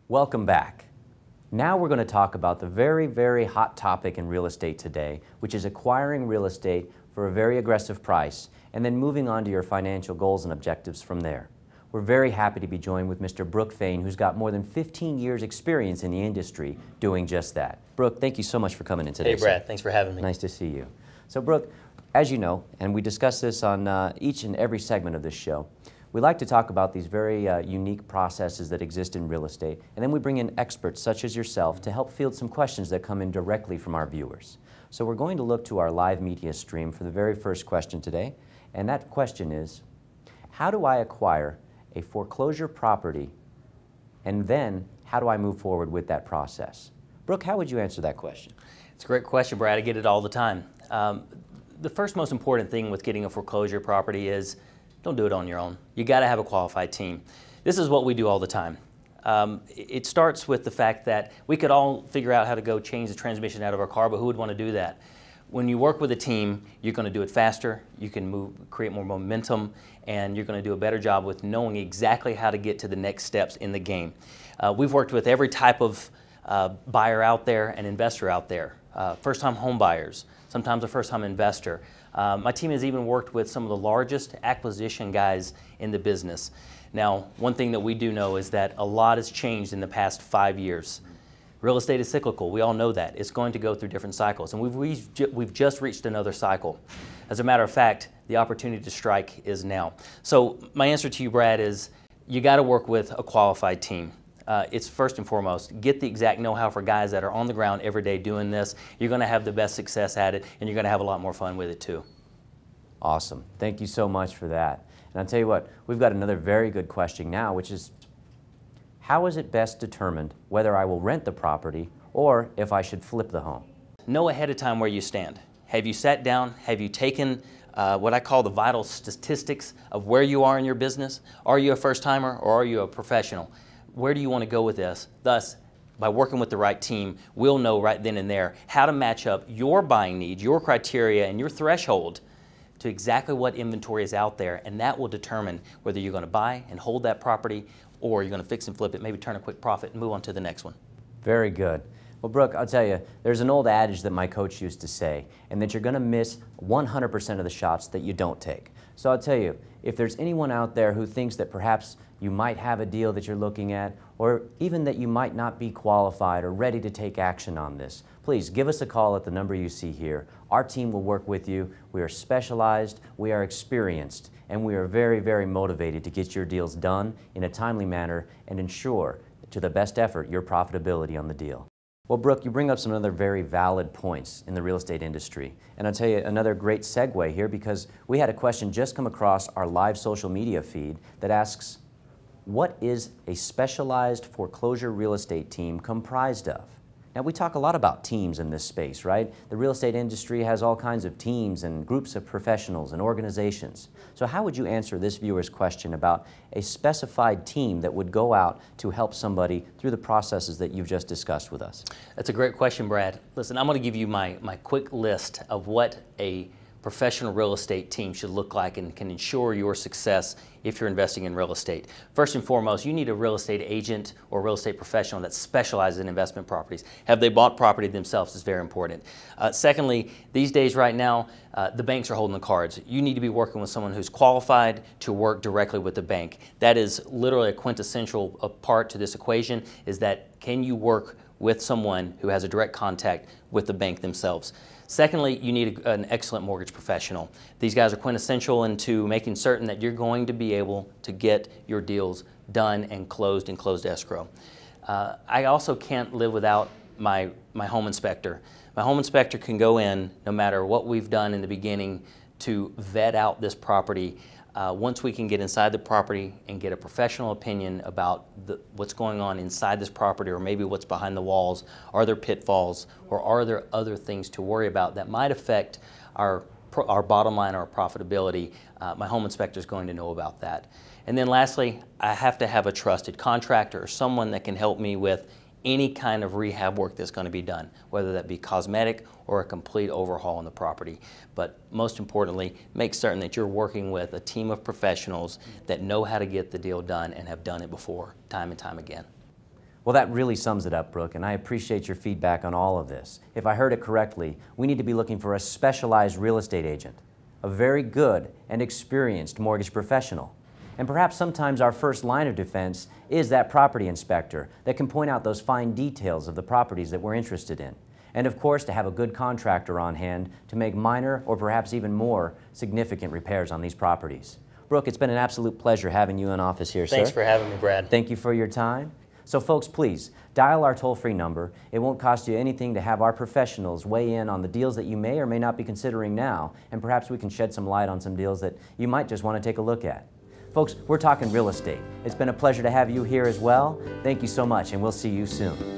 Welcome back. Now we're going to talk about the very, very hot topic in real estate today, which is acquiring real estate for a very aggressive price and then moving on to your financial goals and objectives from there. We're very happy to be joined with Mr. Brooke Fain, who's got more than 15 years experience in the industry doing just that. Brooke, thank you so much for coming in today. Hey Brad, thanks for having me. Nice to see you. So Brooke, as you know, and we discuss this on each and every segment of this show, we like to talk about these very unique processes that exist in real estate, and then we bring in experts such as yourself to help field some questions that come in directly from our viewers. So we're going to look to our live media stream for the very first question today, and that question is, how do I acquire a foreclosure property, and then how do I move forward with that process? Brooke, how would you answer that question? It's a great question, Brad. I get it all the time. The first most important thing with getting a foreclosure property is don't do it on your own. You got to have a qualified team. This is what we do all the time. It starts with the fact that we could all figure out how to go change the transmission out of our car, but who would want to do that? When you work with a team, you're going to do it faster, you can create more momentum, and you're going to do a better job with knowing exactly how to get to the next steps in the game. We've worked with every type of buyer out there and investor out there. First-time home buyers, sometimes a first-time investor. My team has even worked with some of the largest acquisition guys in the business. Now, one thing that we do know is that a lot has changed in the past 5 years. Real estate is cyclical. We all know that. It's going to go through different cycles, and we've just reached another cycle. As a matter of fact, the opportunity to strike is now. So my answer to you, Brad, is you got to work with a qualified team. It's first and foremost, get the exact know-how for guys that are on the ground every day doing this. You're going to have the best success at it, and you're going to have a lot more fun with it too. Awesome. Thank you so much for that. And I'll tell you what, we've got another very good question now, which is, how is it best determined whether I will rent the property or if I should flip the home? Know ahead of time where you stand. Have you sat down? Have you taken what I call the vital statistics of where you are in your business? Are you a first-timer or are you a professional? Where do you want to go with this? Thus, by working with the right team, we'll know right then and there how to match up your buying needs, your criteria, and your threshold to exactly what inventory is out there, and that will determine whether you're going to buy and hold that property or you're going to fix and flip it, maybe turn a quick profit and move on to the next one. Very good. Well, Brooke, I'll tell you, there's an old adage that my coach used to say, and that you're going to miss 100% of the shots that you don't take. So I'll tell you, if there's anyone out there who thinks that perhaps you might have a deal that you're looking at, or even that you might not be qualified or ready to take action on this, please give us a call at the number you see here. Our team will work with you. We are specialized, we are experienced, and we are very, very motivated to get your deals done in a timely manner and ensure, to the best effort, your profitability on the deal. Well, Brooke, you bring up some other very valid points in the real estate industry. And I'll tell you another great segue here, because we had a question just come across our live social media feed that asks, what is a specialized foreclosure real estate team comprised of? Now, we talk a lot about teams in this space, right? The real estate industry has all kinds of teams and groups of professionals and organizations. So how would you answer this viewer's question about a specified team that would go out to help somebody through the processes that you've just discussed with us? That's a great question, Brad. Listen, I'm going to give you my quick list of what a professional real estate team should look like and can ensure your success if you're investing in real estate. First and foremost, you need a real estate agent or real estate professional that specializes in investment properties. Have they bought property themselves is very important. Secondly, these days right now, the banks are holding the cards. You need to be working with someone who's qualified to work directly with the bank. That is literally a quintessential part to this equation, is that can you work with someone who has a direct contact with the bank themselves. Secondly, you need an excellent mortgage professional. These guys are quintessential into making certain that you're going to be able to get your deals done and closed in closed escrow. I also can't live without my home inspector. My home inspector can go in, no matter what we've done in the beginning, to vet out this property. Once we can get inside the property and get a professional opinion about what's going on inside this property, or maybe what's behind the walls, are there pitfalls, or are there other things to worry about that might affect our bottom line or our profitability, my home inspector is going to know about that. And then lastly, I have to have a trusted contractor or someone that can help me with any kind of rehab work that's going to be done, whether that be cosmetic or a complete overhaul on the property. But most importantly, make certain that you're working with a team of professionals that know how to get the deal done and have done it before, time and time again. Well, that really sums it up, Brooke, and I appreciate your feedback on all of this. If I heard it correctly, we need to be looking for a specialized real estate agent, a very good and experienced mortgage professional. And perhaps sometimes our first line of defense is that property inspector that can point out those fine details of the properties that we're interested in. And of course, to have a good contractor on hand to make minor or perhaps even more significant repairs on these properties. Brooke, it's been an absolute pleasure having you in office here, sir. Thanks for having me, Brad. Thank you for your time. So folks, please, dial our toll-free number. It won't cost you anything to have our professionals weigh in on the deals that you may or may not be considering now, and perhaps we can shed some light on some deals that you might just want to take a look at. Folks, we're talking real estate. It's been a pleasure to have you here as well. Thank you so much, and we'll see you soon.